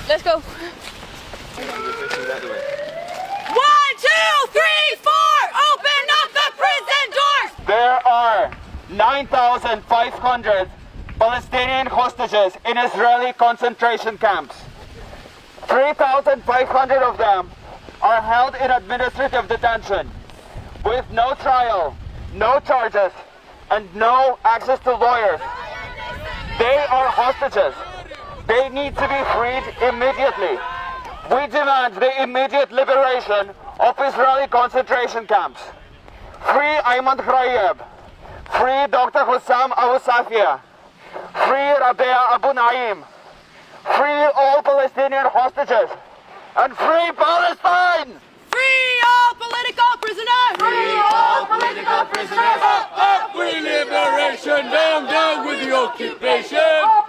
Let's go. 1, 2, 3, 4! Open up the prison doors! There are 9,500 Palestinian hostages in Israeli concentration camps. 3,500 of them are held in administrative detention with no trial, no charges, and no access to lawyers. They are hostages. They need to be freed immediately. We demand the immediate liberation of Israeli concentration camps. Free Ayman Khrayeb. Free Dr. Hussam Abu Safia. Free Rabea Abu Naim. Free all Palestinian hostages. And free Palestine! Free all political prisoners! Free all political prisoners! Up with liberation, down with the occupation!